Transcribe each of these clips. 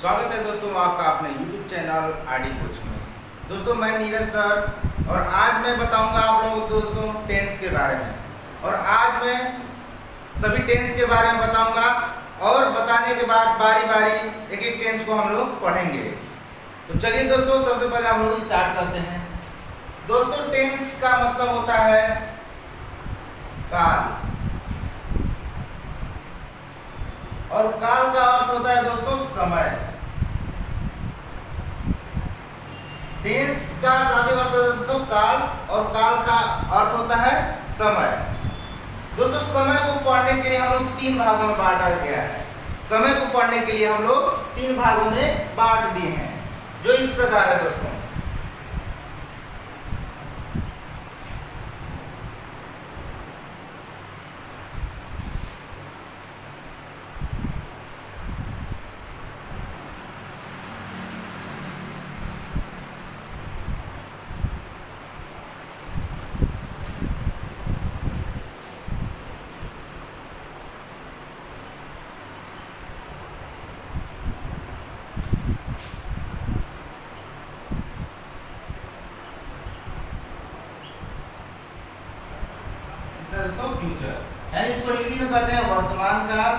स्वागत है दोस्तों आपका अपने YouTube चैनल आरडी कोचिंग में। दोस्तों मैं नीरज सर और आज मैं बताऊंगा आप लोगों को दोस्तों टेंस के बारे में। और आज मैं सभी टेंस के बारे में बताऊंगा और बताने के बाद बारी बारी एक एक टेंस को हम लोग पढ़ेंगे। तो चलिए दोस्तों सबसे पहले हम लोग स्टार्ट करते हैं। दोस्तों टेंस का मतलब होता है काल, और काल का अर्थ होता है दोस्तों समय। टेंस का धातु अर्थ होता है दोस्तों काल, और काल का अर्थ होता है समय। दोस्तों समय को पढ़ने के लिए हम लोग तीन भागों में बांटा गया है। समय को पढ़ने के लिए हम लोग तीन भागों में बांट दिए हैं, जो इस प्रकार है दोस्तों। दोस्तों फ्यूचर, यानी इसको हिंदी में कहते हैं वर्तमान काल,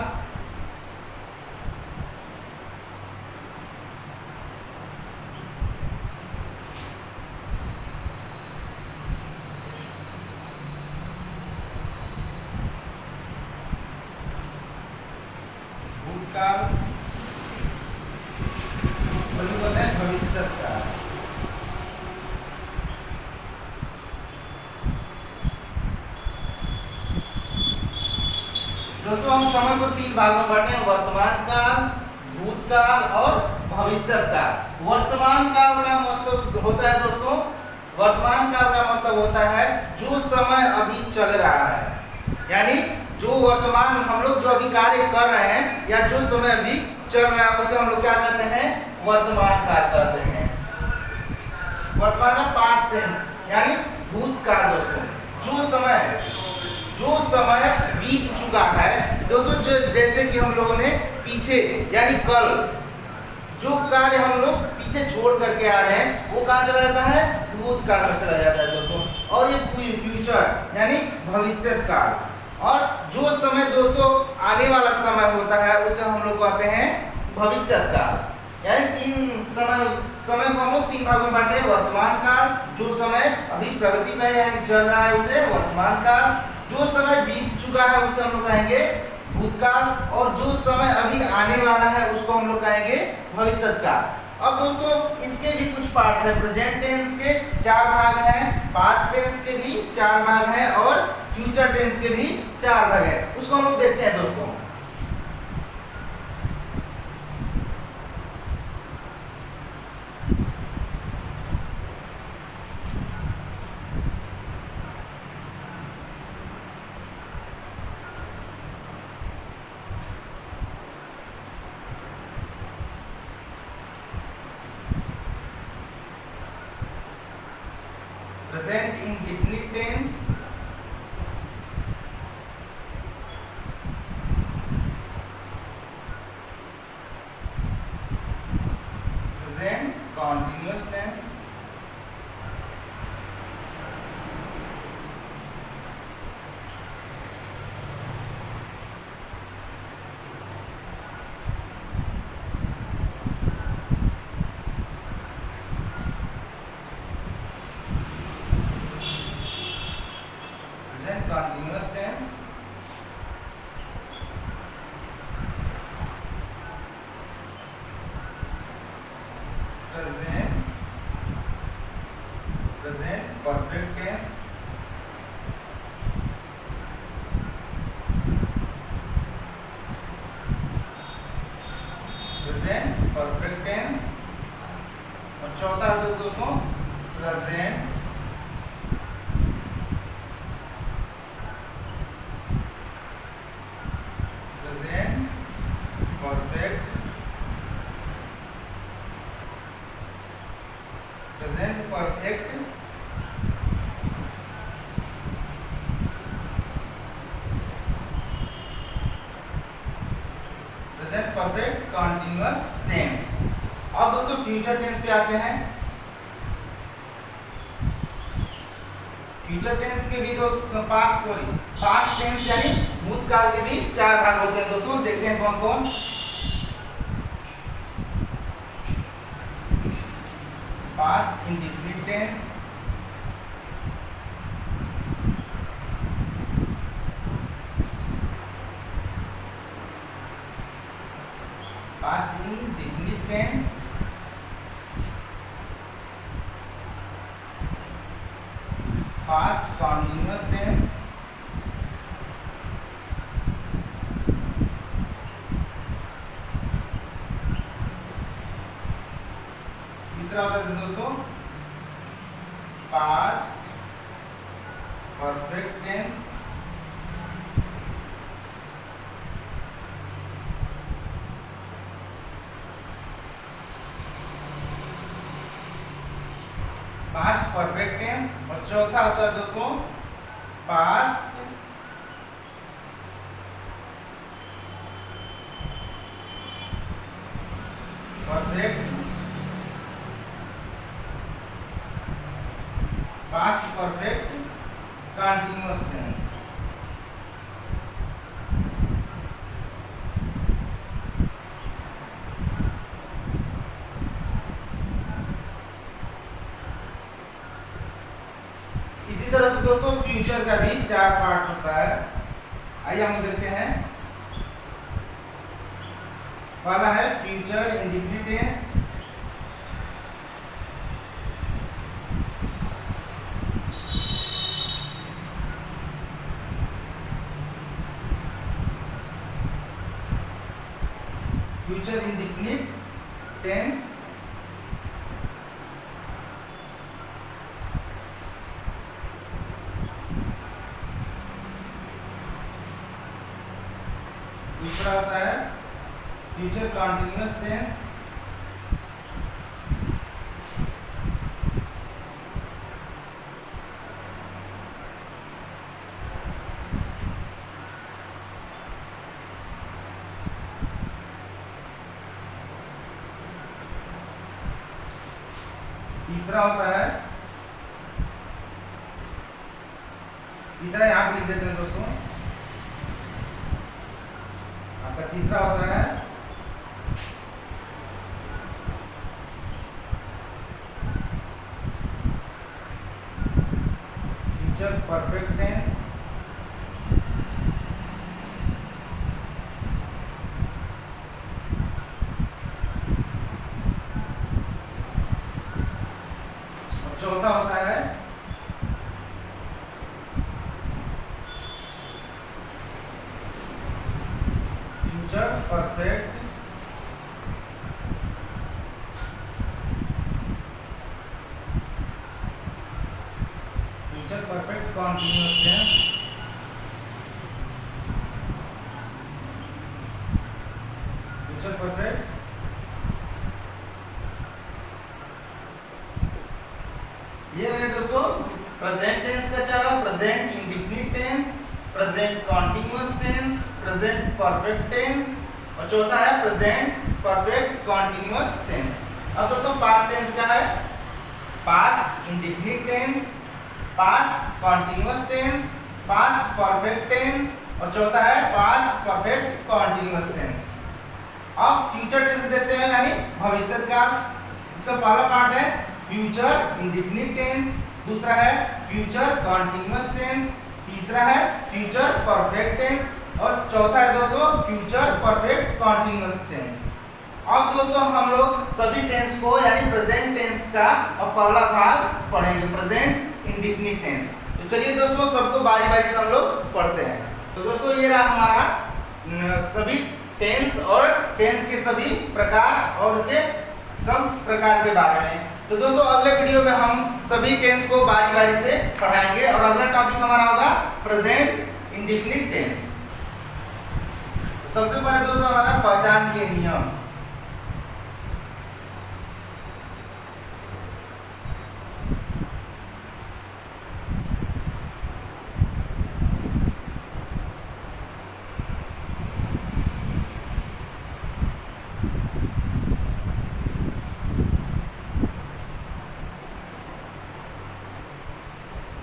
भूतकाल और कहते हैं भविष्य काल। दोस्तों हम समय को तीन भागों में बांटे हैं, वर्तमान काल, भूतकाल और भविष्य काल। वर्तमान काल का मतलब होता है दोस्तों, वर्तमान काल का मतलब होता है जो समय अभी चल रहा है, यानी जो वर्तमान हम लोग जो अभी कार्य कर रहे हैं या जो समय अभी चल रहा है उसे हम लोग क्या कहते हैं, वर्तमान काल कहते हैं। वर्तमान का पास्ट टेंस यानी भूतकाल। दोस्तों जो समय बीत चुका है दोस्तों, जो जैसे कि हम लोगों ने पीछे यानी कल जो कार्य हम लोग पीछे छोड़ करके आ रहे हैं वो कहाँ चला जाता है, भूतकाल में चला जाता है दोस्तों। और ये फ्यूचर यानी भविष्य काल, और जो समय दोस्तों आने वाला समय होता है उसे हम लोग कहते हैं भविष्य काल। यानी तीन समय को हम लोग तीन भागों में बांटे हैं। वर्तमान काल, जो समय अभी प्रगति में यानी चल रहा है उसे वर्तमान काल, जो समय बीत चुका है उसे हम लोग कहेंगे भूतकाल, और जो समय अभी आने वाला है उसको हम लोग कहेंगे भविष्य काल। अब दोस्तों इसके भी कुछ पार्ट्स हैं। प्रेजेंट टेंस के चार भाग हैं, पास्ट टेंस के भी चार भाग हैं और फ्यूचर टेंस के भी चार भाग हैं। उसको हम लोग देखते हैं दोस्तों। Present indefinite tense, present continuous tense, continuous tense, present perfect tense, present perfect tense, और चौथा है दोस्तों present perfect, present perfect, present perfect continuous tense। Future tense पे आते हैं। फ्यूचर टेंस के भी पास्ट टेंस यानी भूतकाल के भी 4 भाग होते हैं दोस्तों। देखते हैं कौन कौन। Past indefinite tense, past indefinite tense, past continuous tense, तीसरा होता है दोस्तों past perfect tense, past perfect tense, और चौथा होता है दोस्तों पास्ट परफेक्ट कंटीन्यूअस टेंस। इसी तरह से दोस्तों फ्यूचर का भी 4 पार्ट होता है। आइए हम देखते हैं। पहला है future indefinite tense, future indefinite tense, दूसरा होता है फ्यूचर कंटीन्यूअस टेंस, तीसरा होता है, तीसरा यहाँ पे लिख देते हैं दोस्तों। आपका तीसरा होता है फ्यूचर परफेक्ट टेंस, और चौथा होता है future perfect continuous tense, future perfect ये रहे दोस्तों प्रेजेंट टेंस का चला, present indefinite tense, present continuous tense, present perfect tense, और चौथा है प्रेजेंट परफेक्ट कंटीन्यूअस टेंस। अब दोस्तों पास्ट टेंस क्या है? Past indefinite tense, past continuous tense, past perfect tense, और चौथा है पास्ट परफेक्ट कंटीन्यूअस टेंस। अब फ्यूचर टेंस देते हैं यानी भविष्य काल। इसका पहला पार्ट है फ्यूचर इंडेफिनिट टेंस, दूसरा है फ्यूचर कंटीन्यूअस टेंस, तीसरा है फ्यूचर परफेक्ट टेंस, और चौथा है दोस्तों फ्यूचर परफेक्ट कंटीन्यूअस टेंस। अब दोस्तों हम लोग सभी टेंस को यानी प्रेजेंट टेंस का अब पहला भाग पढ़ेंगे, प्रेजेंट इंडेफिनिट टेंस। तो चलिए दोस्तों सबको बारी बारी से हम लोग पढ़ते हैं। तो दोस्तों ये रहा हमारा सभी टेंस और टेंस के सभी प्रकार और उसके सब प्रकार के बारे में। तो दोस्तों अगले वीडियो में हम सभी टेंस को बारी बारी से पढ़ाएंगे और अगला टॉपिक हमारा होगा प्रेजेंट इंडेफिनिट टेंस। सबसे पहले दोस्तों हमारा पहचान के नियम।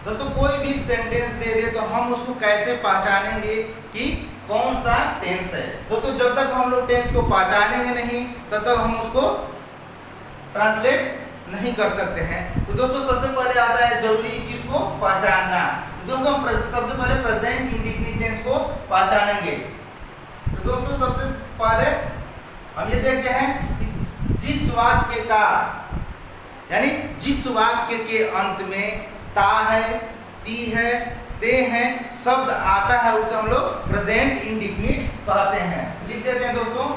दोस्तों कोई भी सेंटेंस दे दे तो हम उसको कैसे पहचानेंगे कि कौन सा टेंस है। दोस्तों जब तक हम लोग टेंस को पहचानेंगे नहीं तब तक हम उसको ट्रांसलेट नहीं कर सकते हैं। तो दोस्तों सबसे पहले आता है जरूरी कि उसको पहचानना। तो दोस्तों हम सबसे पहले प्रेजेंट इंडेफिनिट टेंस को पहचानेंगे। तो दोस्तों सबसे पहले हम ये देखते हैं कि जिस वाक्य का यानी जिस वाक्य के अंत में ता है, ती है, ते है शब्द आता है उसे हम लोग प्रेजेंट इंडेफिनिट कहते हैं। लिख देते हैं दोस्तों।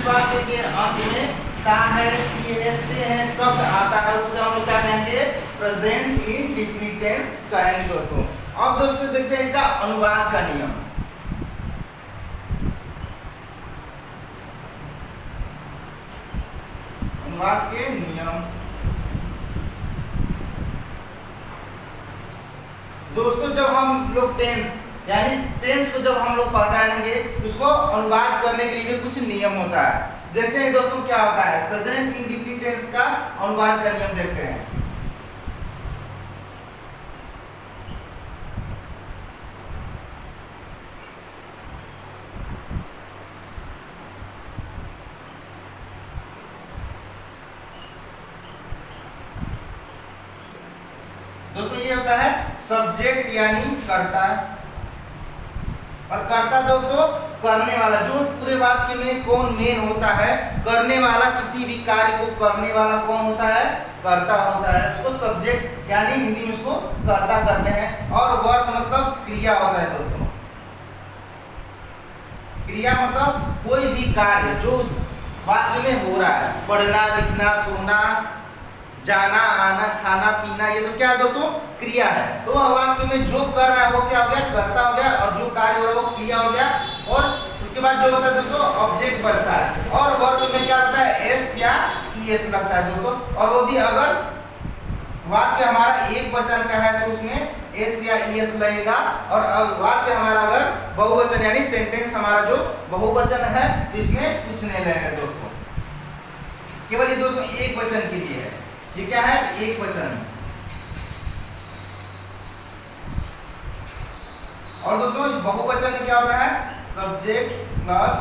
वाक्य के अंत में ता है, ती है, ते है शब्द आता है उसे हम लोग क्या कहेंगे प्रेजेंट इंडेफिनिट टेंस कहेंगे दोस्तों। अब दोस्तों देखते हैं इसका अनुवाद का नियम। अनुवाद के नियम दोस्तों जब हम लोग टेंस यानी टेंस को जब हम लोग पहचानेंगे उसको अनुवाद करने के लिए भी कुछ नियम होता है। देखते हैं दोस्तों क्या होता है प्रेजेंट इंडेफिनिट टेंस का अनुवाद का नियम देखते हैं। दोस्तों ये होता है सब्जेक्ट यानी कर्ता, और कर्ता दोस्तों करने वाला। जो पूरे वाक्य में कौन मेन होता है, करने वाला, किसी भी कार्य को करने वाला कौन होता है कर्ता होता है। उसको सब्जेक्ट यानी हिंदी में उसको कर्ता करते हैं। और वर्ब मतलब क्रिया होता है दोस्तों। क्रिया मतलब कोई भी कार्य जो उस वाक्य में हो रहा है, पढ़ना, लिखना, सोना, जाना, आना, खाना, पीना, ये सब क्या है दोस्तों क्रिया है। तो वाक्य में जो कर रहा है वो क्या हो गया कर्ता हो गया, और जो कार्य हो रहा है वो क्रिया हो गया। और उसके बाद जो होता है दोस्तों ऑब्जेक्ट बचता है। और वर्ब में क्या होता है एस या ईएस लगता है दोस्तों। और वो भी अगर वाक्य हमारा एक वचन का है तो उसमें एस या ईएस लगेगा। और वाक्य हमारा अगर बहुवचन यानी सेंटेंस हमारा जो बहुवचन है तो इसमें कुछ नहीं लगेगा दोस्तों। केवल ये दोस्तों एक वचन के लिए है। ये क्या है एक वचन। और दोस्तों बहुवचन में क्या होता है सब्जेक्ट प्लस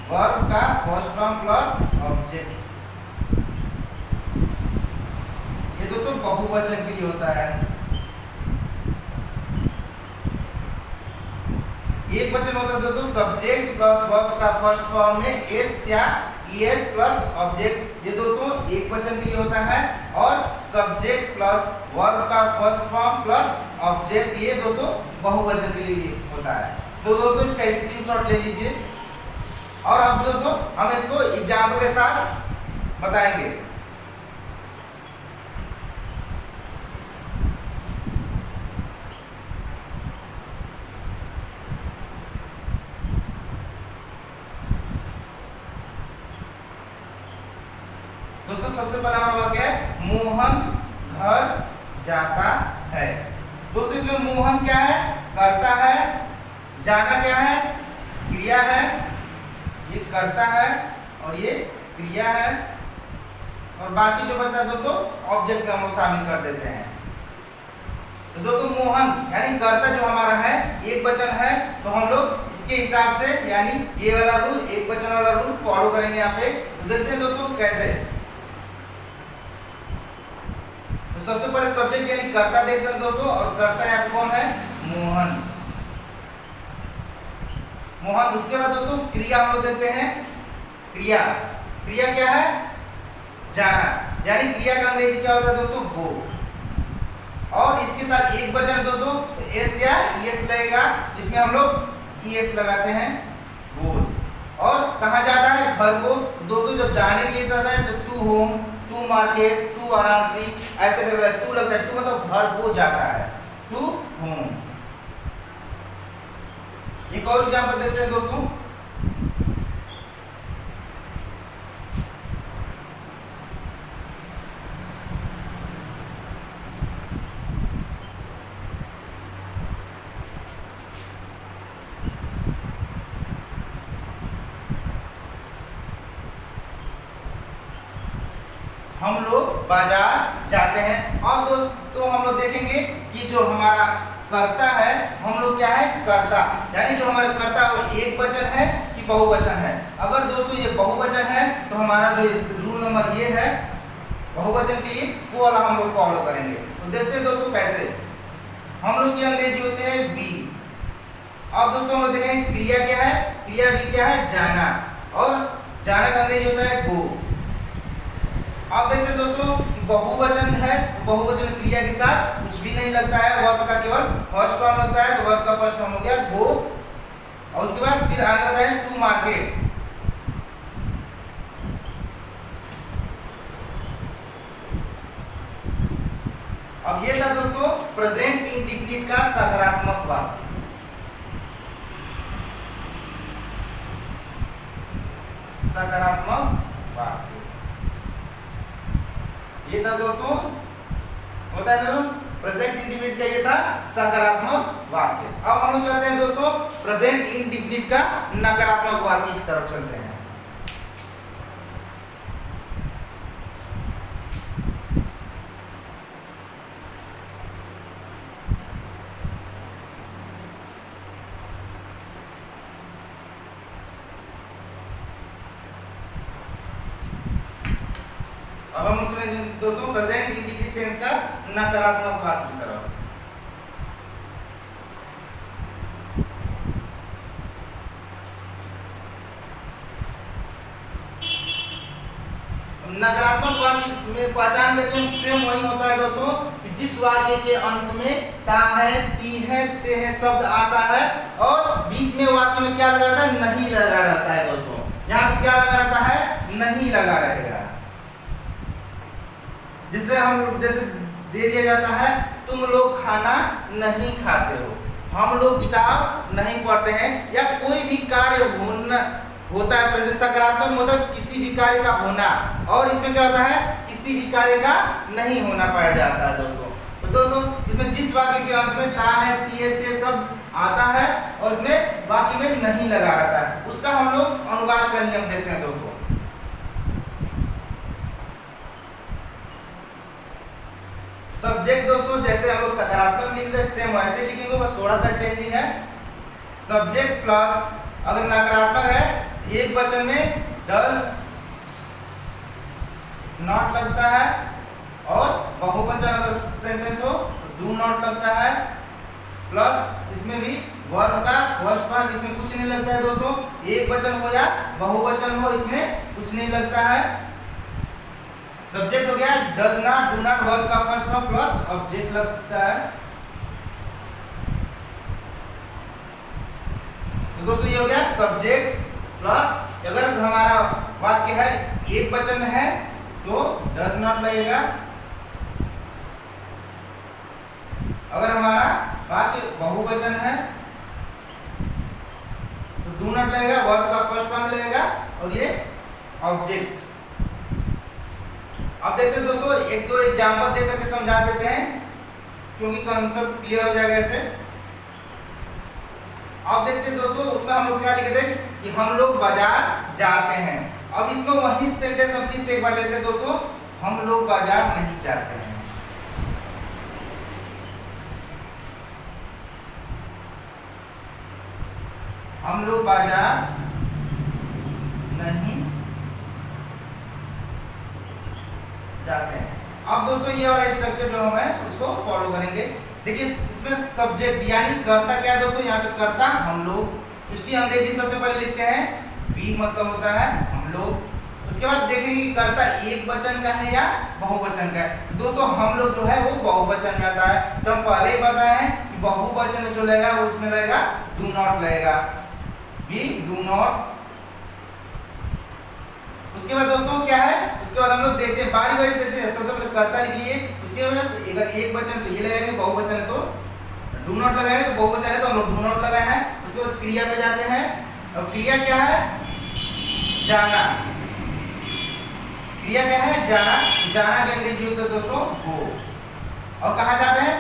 वर्ब का फर्स्ट फॉर्म प्लस ऑब्जेक्ट। ये दोस्तों बहुवचन के लिए होता है। एक वचन होता है दोस्तों सब्जेक्ट प्लस वर्ब का फर्स्ट फॉर्म में एस या ईएस प्लस ऑब्जेक्ट। ये दोस्तों एक वचन के लिए होता है। और सब्जेक्ट प्लस वर्ब का फर्स्ट फॉर्म प्लस ऑब्जेक्ट ये दोस्तों बहुवचन के लिए होता है। तो दोस्तों इसका स्क्रीनशॉट ले लीजिए। और अब दोस्तों हम इसको एग्जाम्पल के साथ बताएंगे। दोस्तों सबसे पहला हमारा वाक्य है मोहन घर जाता है। दोस्तों इसमें मोहन क्या है करता है, जाना क्या है क्रिया है, ये करता है और ये क्रिया है। और बाकी जो बचता है दोस्तों ऑब्जेक्ट में हम शामिल कर देते हैं। तो दोस्तों मोहन यानी कर्ता जो हमारा है एक वचन है तो हम लोग इसके हिसाब से यानी ये वाला रूल एक वचन वाला रूल फॉलो करेंगे यहाँ पे। तो देखते हैं दोस्तों कैसे। तो सबसे पहले सब्जेक्ट यानी कर्ता देखते हैं दोस्तों। और कर्ता यहाँ पे कौन है मोहन। मोहन उसके बाद दोस्तों क्रिया हम लोग देखते हैं। क्रिया क्रिया क्या है जाना यानी क्रिया का अंग्रेजी क्या होता है दोस्तों गो। और इसके साथ एक वचन है दोस्तों तो एस या ईएस लगेगा जिसमें हम लोग ईएस लगाते हैं गोस। और कहाँ जाता है घर को। दोस्तों जब जाने के लिए जाता है तो to home, to market, to Varanasi ऐसे करके टू लगता है। टू मतलब घर को जाता है टू होम। एक और एग्जांपल देखते हैं दोस्तों। हम लोग बाजार जाते हैं। अब दोस्तों हम लोग देखेंगे कि जो हमारा कर्ता है, हम लोग क्या है, कर्ता, यानी जो हमारा कर्ता है वो एक वचन है कि बहुवचन है। अगर दोस्तों ये बहुवचन है तो हमारा जो इस रूल नंबर ये है बहुवचन के लिए, वो वाला हम लोग फॉलो करेंगे। तो देखते हैं दोस्तों कैसे। हम लोग के अंग्रेजी होते हैं बी। अब दोस्तों हम लोग देखेंगे क्रिया क्या है, क्रिया भी क्या है, जाना, और जाना का अंग्रेजी होता है गो। अब देखते हैं दोस्तों बहुवचन है, बहुवचन क्रिया के साथ कुछ भी नहीं लगता है, वर्ब का केवल फर्स्ट फॉर्म लगता है, तो वर्ब का फर्स्ट फॉर्म हो गया गो। और उसके बाद फिर आगे बताएं टू मार्केट। अब ये था दोस्तों प्रेजेंट इंडेफिनिट का सकारात्मक वाक्य। सकारात्मक वाक्य ये था दोस्तों, होता है ना प्रेजेंट इंडेफिनिट का, ये था सकारात्मक वाक्य। अब हम लोग चलते हैं दोस्तों प्रेजेंट इंडेफिनिट का नकारात्मक वाक्य की तरफ चलते हैं। अब हम चले दोस्तों प्रेजेंट इंडेफिनिट टेंस का नकारात्मक भाग की तरफ। नकारात्मक वाक्य में पहचान करके सेम वही होता है दोस्तों कि जिस वाक्य के अंत में ता है, ती है, ते है शब्द आता है और बीच में वाक्य में क्या लगा रहता है, नहीं लगा रहता है दोस्तों। यहाँ पे क्या लगा रहता है, नहीं लगा रहेगा। जिससे हम जैसे दे दिया जाता है तुम लोग खाना नहीं खाते हो, हम लोग किताब नहीं पढ़ते हैं, या कोई भी कार्य होना होता है प्रेजेंट सकारात्मक मतलब किसी भी कार्य का होना, और इसमें क्या होता है, किसी भी कार्य का नहीं होना पाया जाता है दोस्तों। तो दोस्तों इसमें जिस वाक्य के अंत में ता है, ती है, ते शब्द आता है और इसमें वाक्य में नहीं लगा रहता है, उसका हम लोग अनुवाद का नियम देखते हैं दोस्तों। सब्जेक्ट दोस्तों जैसे हम लोग सकारात्मक लिखते हैं सेम वैसे लिखेंगे, बस थोड़ा सा चेंजिंग है। सब्जेक्ट प्लस अगर नकारात्मक है एक वचन में डज नॉट लगता है, और बहुवचन अगर सेंटेंस हो डू नॉट लगता है, प्लस इसमें भी वर्ब का फर्स्ट पार्ट इसमें कुछ नहीं लगता है दोस्तों, एक वचन हो या बहुवचन हो इसमें कुछ नहीं लगता है। सब्जेक्ट हो गया does not, do not, verb का फर्स्ट फॉर्म प्लस ऑब्जेक्ट लगता है। तो दोस्तों ये हो गया सब्जेक्ट प्लस, अगर हमारा वाक्य है एक वचन है तो डज नॉट लगेगा, अगर हमारा वाक्य बहुवचन है तो डू नॉट लगेगा, वर्ब का फर्स्ट फॉर्म लगेगा और ये ऑब्जेक्ट। अब देखते हैं दोस्तों एक दो एग्जांपल दे करके समझा देते हैं क्योंकि कॉन्सेप्ट क्लियर हो जाएगा ऐसे। अब देखते हैं दोस्तों उसमें हम लोग क्या लिखे थे कि हम लोग बाजार जाते हैं। अब इसमें वही सेंटेंस हम फिर से एक बार लेते हैं दोस्तों, हम लोग बाजार नहीं जाते हैं। हम लोग बाजार नहीं जाते हैं। अब दोस्तों ये वाला स्ट्रक्चर जो हम है उसको फॉलो करेंगे। देखिए इसमें सब्जेक्ट यानी कर्ता क्या है दोस्तों, यहाँ पे कर्ता हम लोग, इसकी अंग्रेजी सबसे पहले लिखते हैं वी, मतलब होता है हम लोग। उसके बाद देखेंगे कि कर्ता एक वचन का है या बहुवचन का है। तो दोस्तों हम लोग जो है वो बहुवचन में आता है, तो हम पहले ही बताए हैं कि बहुवचन जो लगेगा उसमें लगेगा डू नॉट लगेगा, वी डू नॉट। उसके बाद दोस्तों क्या है, उसके बाद हम लोग देखते हैं बारी बारी से देखते हैं। सबसे पहले कर्ता लिख लिए, उसके बाद अगर एक वचन तो ये लगाएंगे, बहुवचन है तो डू नॉट लगाएंगे, तो बहुवचन है तो हम लोग डू नॉट लगाए हैं। उसके उसके बाद क्रिया पे जाते हैं। अब क्रिया क्या है? जाना। क्रिया क्या है? जाना। जाना का अंग्रेजी होता है दोस्तों गो। और कहाँ जाते हैं?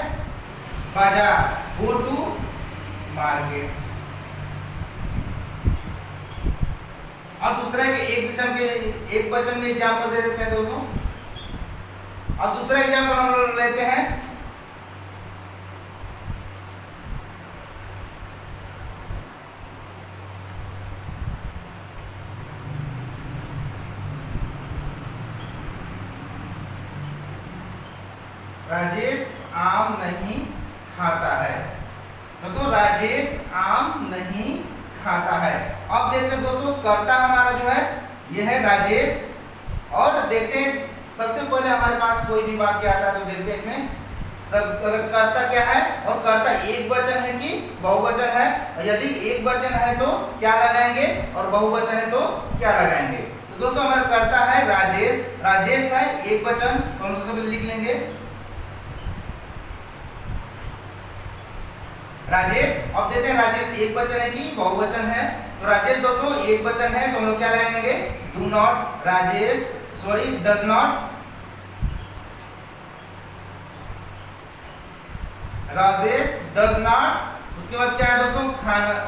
बाजार, गो टू मार्केट। अब दूसरा के एक वचन में एग्जाम्पल दे देते हैं दोस्तों। अब दूसरा एग्जाम्पल हम लोग लेते हैं। राजेश आम नहीं खाता है। दोस्तों राजेश आम नहीं खाता है। अब देखते हैं दोस्तों, कर्ता हमारा जो है यह है राजेश। और देखते हैं सबसे पहले हमारे पास कोई भी वाक्य आता है तो देखते हैं इसमें सब अगर कर्ता क्या है और कर्ता एक वचन है कि बहुवचन है। यदि एक वचन है तो क्या लगाएंगे और बहुवचन है तो क्या लगाएंगे। तो दोस्तों हमारा कर्ता है राजेश। राजेश है एक वचन, तो हम सबसे पहले लिख लेंगे राजेश। अब देते हैं राजेश एक वचन है कि बहुवचन है। तो राजेश दोस्तों एक वचन है तो हम लोग क्या लगाएंगे? Do not. Rajesh does not. Rajesh does not. उसके बाद क्या है दोस्तों?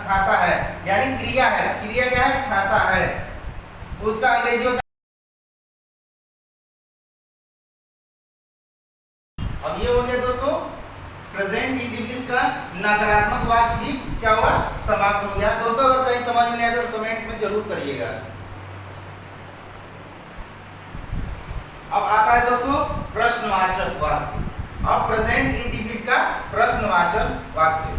खाता है, यानी क्रिया है। क्रिया क्या है? खाता है। तो उसका अंग्रेजी होता है। अब ये हो गया दोस्तों प्रेजेंट इंडिफिनिट का नकारात्मक वाक्य भी क्या हुआ? समाप्त हो गया। दोस्तों अगर कहीं समझ में नहीं आया तो कमेंट में जरूर करिएगा। अब आता है दोस्तों प्रश्नवाचक वाक्य। अब प्रेजेंट इंडिफिनिट का प्रश्नवाचक वाक्य।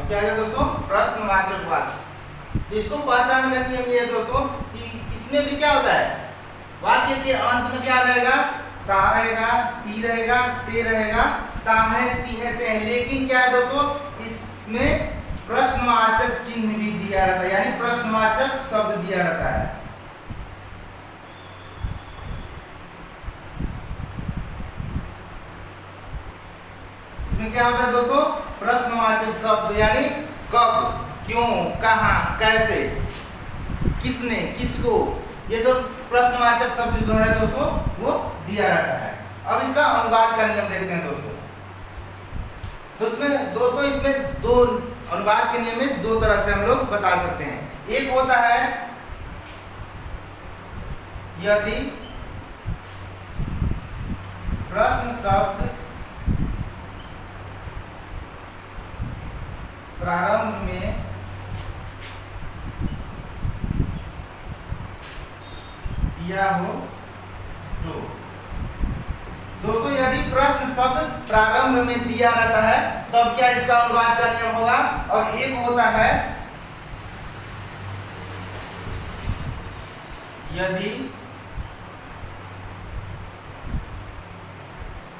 क्या है दोस्तों? प्रश्नवाचक वाक्य। इसको पहचान का नियम ये है दोस्तों कि इसमें भी क्या होता है? वाक्य के अंत में क्या रहेगा? ता रहेगा, ती रहेगा, ते रहेगा, ता है, ती है, ते है। लेकिन क्या है दोस्तों? इसमें प्रश्नवाचक चिन्ह भी दिया रहता है, यानी प्रश्नवाचक शब्द दिया रहता है। इसमें क्या होता है दोस्तों? प्रश्नवाचक शब्द, यानी कब, क्यों, कहां, कैसे, किसने, किसको, ये सब प्रश्नवाचक शब्द जो है दोस्तों वो दिया रहता है। अब इसका अनुवाद का नियम देखते हैं दोस्तों। दोस्तों इसमें दो अनुवाद के नियम में दो तरह से हम लोग बता सकते हैं। एक होता है यदि प्रश्न शब्द प्रारंभ में दिया हो तो। दोस्तों यदि प्रश्न शब्द प्रारंभ में दिया रहता है तब क्या इसका अनुवाद का नियम होगा। और एक होता है यदि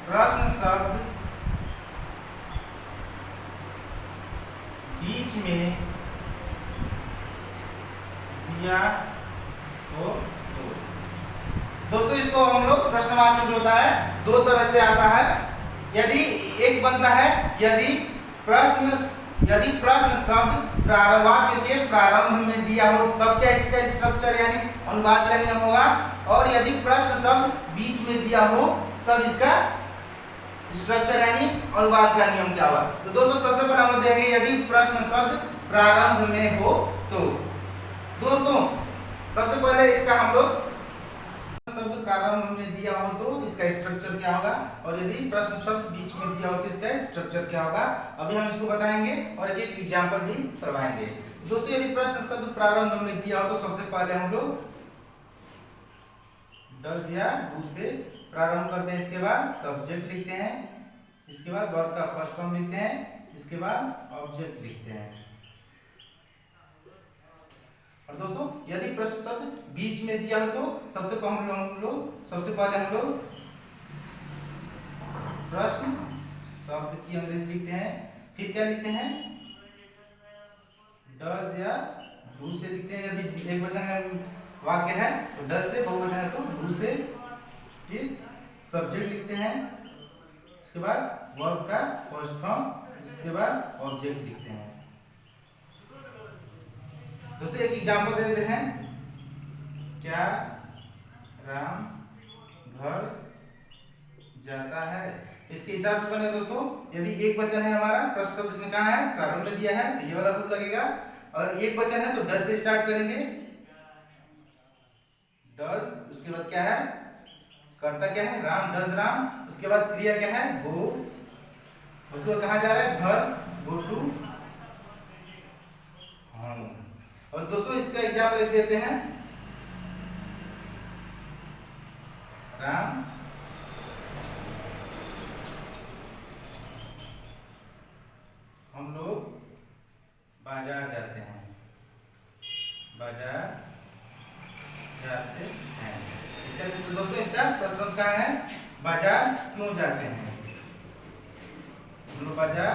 प्रश्न शब्द बीच में दिया हो तो। दोस्तों इसको हम लोग प्रश्नवाचक जो होता है दो तरह से आता है। यदि एक बनता है यदि प्रश्न शब्द वाक्य के प्रारंभ में दिया हो तब क्या इसका स्ट्रक्चर यानी अनुवाद का नियम होगा। और यदि प्रश्न शब्द बीच में दिया हो तब इसका स्ट्रक्चर यानी अनुवाद का नियम क्या होगा। तो दोस्तों सबसे पहले हम लोग देखेंगे यदि प्रश्न शब्द प्रारंभ में हो तो। दोस्तों सबसे पहले इसका हम लोग शब्द प्रारंभ में दिया हो तो इसका स्ट्रक्चर क्या होगा, और यदि प्रश्न शब्द बीच में दिया हो तो इसका स्ट्रक्चर क्या होगा। अभी हम इसको बताएंगे और एक एक एग्जांपल भी करवाएंगे। दोस्तों यदि प्रश्न शब्द प्रारंभ में दिया हो तो सबसे पहले हम लोग डज या डू से प्रारंभ करते हैं। इसके बाद सब्जेक्ट लिखते हैं, इसके बाद वर्ब का फर्स्ट फॉर्म लिखते हैं, इसके बाद ऑब्जेक्ट लिखते हैं। और दोस्तों यदि प्रश्न शब्द बीच में दिया हो तो सबसे पहले हम लोग प्रश्न शब्द की अंग्रेजी लिखते हैं, फिर क्या लिखते हैं, डज या डू से लिखते हैं। यदि एक वचन वाक्य है तो डज से, बहुवचन है तो डू से, फिर सब्जेक्ट लिखते हैं, उसके बाद वर्ब का फर्स्ट फॉर्म, उसके बाद ऑब्जेक्ट लिखते हैं। दोस्तों एक एग्जांपल दे देते हैं, क्या राम घर जाता है। इसके हिसाब से बने दोस्तों, यदि एक वचन है हमारा, प्रश्न शब्द इसमें कहाँ है, प्रारंभ में दिया है, तो ये वाला रूल लगेगा। और एक वचन है तो डज से स्टार्ट करेंगे, डज, उसके बाद क्या है, कर्ता क्या है, राम, डज राम, उसके बाद क्रिया क्या है, गो, उसके बाद कहाँ जा रहा है, घर, गो टू होम। और दोस्तों इसका एग्जांपल लिख देते हैं, राम हम लोग बाजार जाते हैं, बाजार जाते हैं। इससे दोस्तों इसका प्रश्न क्या है, बाजार क्यों जाते हैं, हम लोग बाजार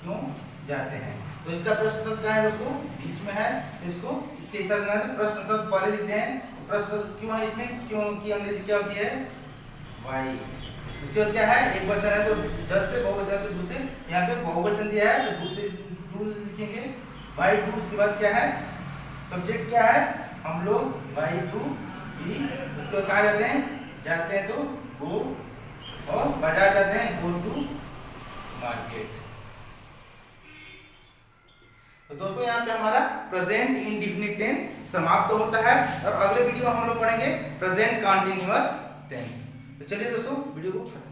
क्यों जाते हैं। तो इसका प्रश्न शब्द क्या है दोस्तों, बीच में है, इसको इसके हिसाब से प्रश्न शब्द पहले लिखते हैं। प्रश्न क्यों है इसमें, क्यों की अंग्रेजी क्या होती है, वाई। इसके बाद क्या है, एक वचन है तो डज से, बहुवचन है तो डू से। यहाँ पे बहुवचन दिया है तो डू से डू लिखेंगे, बाय डू। उसके बाद क्या है, सब्जेक्ट क्या है, हम लोग, बाय डू बी। उसके बाद कहाँ जाते हैं, जाते हैं तो गो, और बाजार जाते हैं, गो टू मार्केट। तो दोस्तों यहाँ पे हमारा प्रेजेंट इंडेफिनिट टेंस समाप्त होता है, और अगले वीडियो में हम लोग पढ़ेंगे प्रेजेंट कंटीन्यूअस टेंस। तो चलिए दोस्तों वीडियो को खत्म